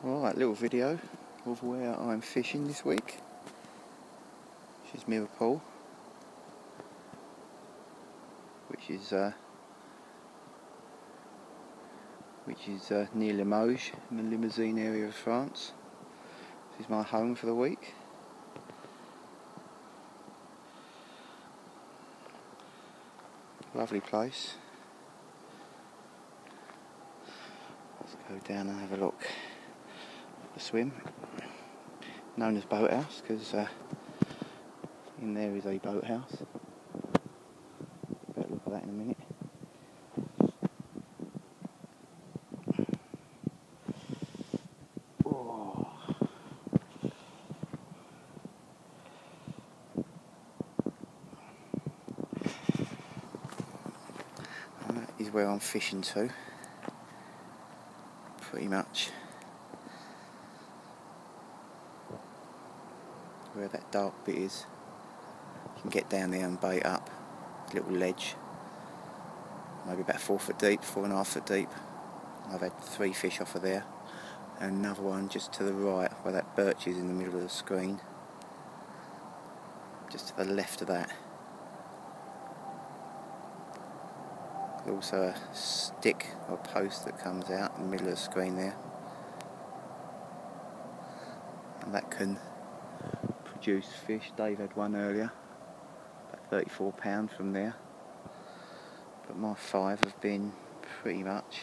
Alright, little video of where I'm fishing this week. This is Mirror Pool, which is near Limoges in the Limousin area of France. This is my home for the week. Lovely place. Let's go down and have a look. A swim, known as Boathouse, because in there is a boathouse. Better look at that in a minute. Oh. And that is where I'm fishing to, pretty much. Where that dark bit is, you can get down there and bait up. Little ledge, maybe about 4 foot deep, 4.5 foot deep. I've had 3 fish off of there, and another one just to the right where that birch is in the middle of the screen, just to the left of that. There's also a stick or post that comes out in the middle of the screen there, and that can produce fish. Dave had one earlier, about 34 pounds from there, but my 5 have been pretty much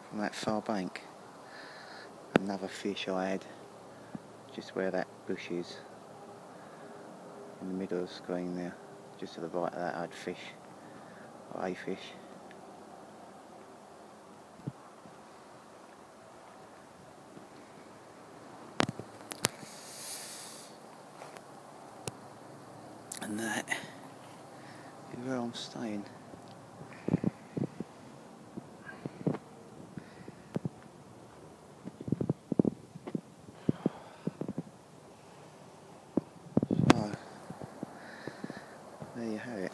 from that far bank. Another fish I had just where that bush is in the middle of the screen there, just to the right of that I had fish, or a fish. And that is where I'm staying. So, there you have it.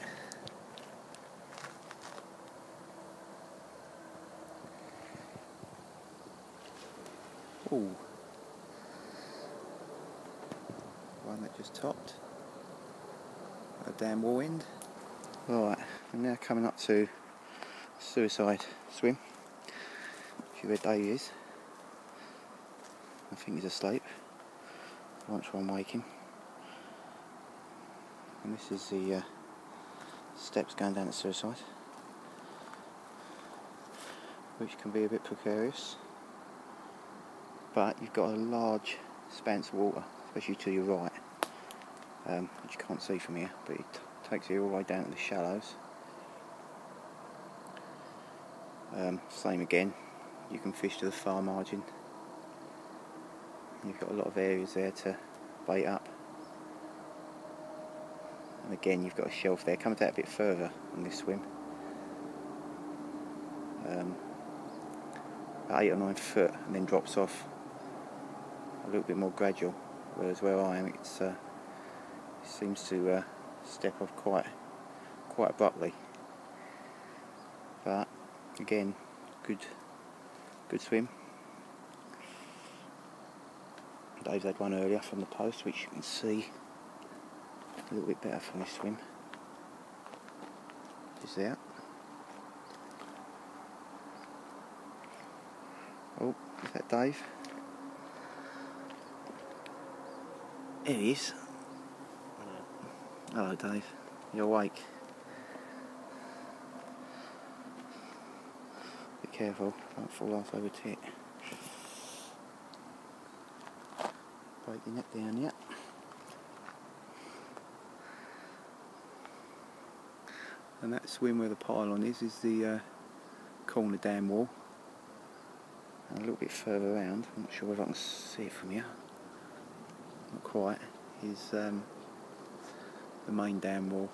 Ooh. One that just topped. A damn wall end. Right, I'm now coming up to Suicide Swim. See where Dave is. I think he's asleep. Once I'm waking. And this is the steps going down to Suicide, which can be a bit precarious. But you've got a large expanse of water, especially to your right, which you can't see from here, but it takes you all the way down to the shallows. Same again, you can fish to the far margin. You've got a lot of areas there to bait up. And again, you've got a shelf there, comes out a bit further on this swim. About 8 or 9 foot, and then drops off a little bit more gradual, whereas where I am, it seems to step off quite abruptly. But again, good swim. Dave's had one earlier from the post, which you can see a little bit better from this swim. Just there. Oh, is that Dave? There he is. Hello Dave, you're awake. Be careful, don't fall off over tit. Break your neck down yet. And that swim where the pylon is the corner dam wall. And a little bit further around, I'm not sure if I can see it from here. Not quite. Is the main dam wall.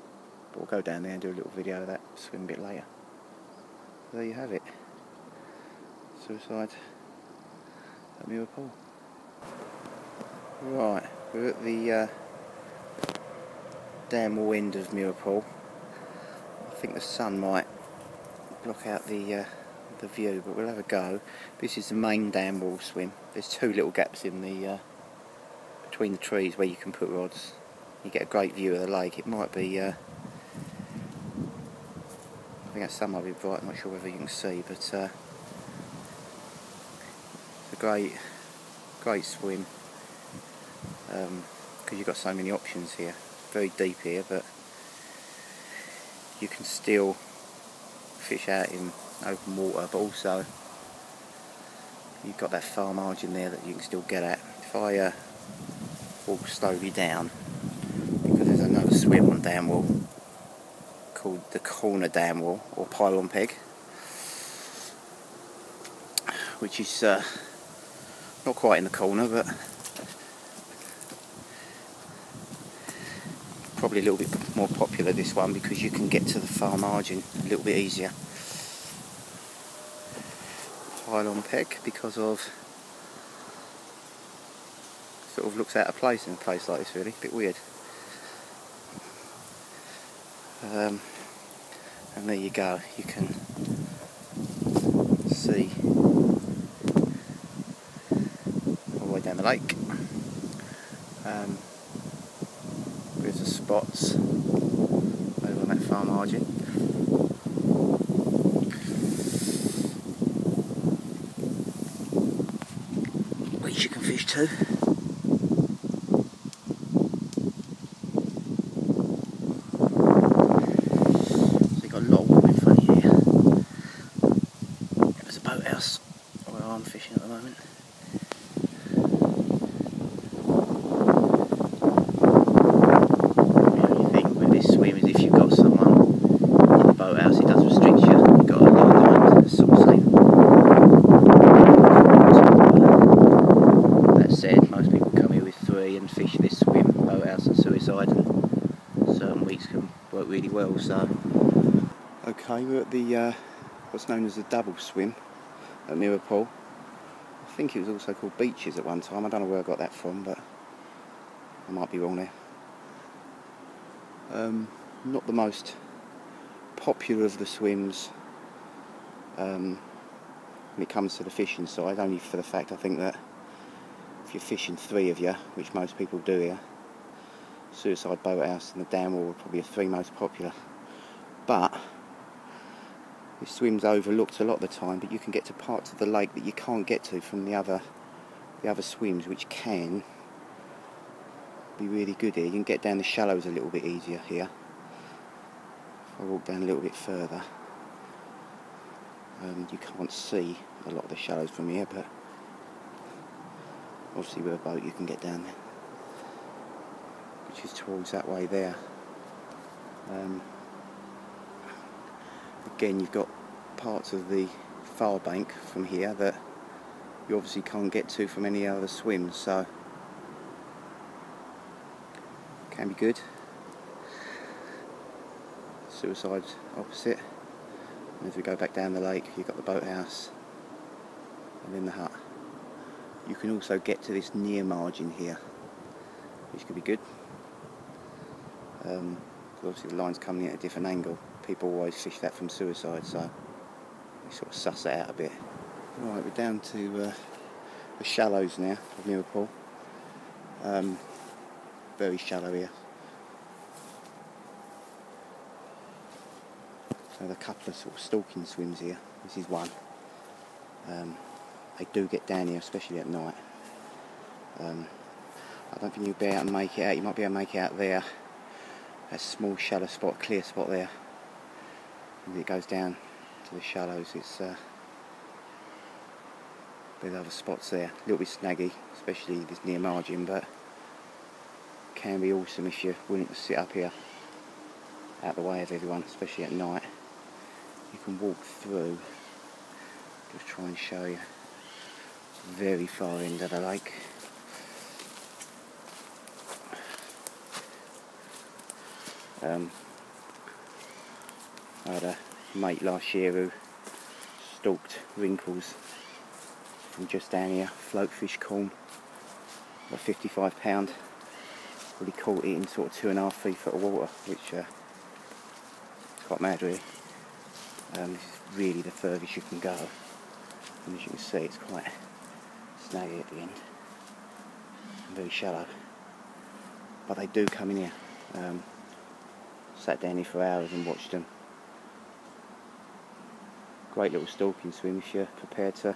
But we'll go down there and do a little video of that swim a bit later. So there you have it. Suicide at Mirror Pool. Right, we're at the dam wall end of Mirror Pool. I think the sun might block out the the view, but we'll have a go. This is the main dam wall swim. There's two little gaps in the between the trees where you can put rods. You get a great view of the lake. It might be I think that's some of it bright, I'm not sure whether you can see, but it's a great swim because you've got so many options here. Very deep here, but you can still fish out in open water, but also you've got that far margin there that you can still get at. If I walk slowly down, because there's another swim on dam wall called the corner dam wall or pylon peg, which is not quite in the corner, but probably a little bit more popular, this one, because you can get to the far margin a little bit easier. Pylon peg, because of sort of looks out of place in a place like this, really, a bit weird. And there you go, you can see all the way down the lake. There's the spots over on that far margin. Which you can fish too. So you've got a lot of water in front of you here. There's a boathouse where I'm fishing at the moment. Swim is if you've got someone in the boathouse, it does restrict you. You've got a line behind, sort of same. That said, most people come here with 3 and fish this swim, boathouse and suicide, and certain weeks can work really well. So, okay, we're at the what's known as the double swim at Mirrorpool. I think it was also called Beaches at one time. I don't know where I got that from, but I might be wrong there. Not the most popular of the swims when it comes to the fishing side, only for the fact I think that if you're fishing 3 of you, which most people do here, Suicide Boathouse and the Dam Wall are probably the 3 most popular. But this swim's overlooked a lot of the time, but you can get to parts of the lake that you can't get to from the other swims, which can be really good here. You can get down the shallows a little bit easier here. If I walk down a little bit further, you can't see a lot of the shallows from here, but obviously with a boat you can get down there, which is towards that way there. Again, you've got parts of the far bank from here that you obviously can't get to from any other swims, so can be good. Suicide opposite, and as we go back down the lake, you've got the boathouse and then the hut. You can also get to this near margin here, which could be good. Obviously the line's coming in at a different angle. People always fish that from Suicide, so we sort of suss it out a bit. Right, we're down to the shallows now of Mirrorpool. Very shallow here. So there's a couple of sort of stalking swims here. This is one. They do get down here, especially at night. I don't think you'll be able to make it out. You might be able to make it out there. That small shallow spot, clear spot there. And it goes down to the shallows. It's there's other spots there. A little bit snaggy, especially this near margin, but can be awesome if you're willing to sit up here out of the way of everyone, especially at night. You can walk through, just try and show you the very far end of the lake. I had a mate last year who stalked wrinkles from just down here, floatfish corn, about £55. Really caught it in sort of 2.5–3 foot of water, which is quite mad really. This is really the furthest you can go, and as you can see it's quite snaggy at the end, and very shallow, but they do come in here. Sat down here for hours and watched them. Great little stalking swim if you're prepared to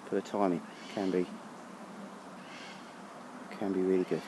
put a time in. Can be really good.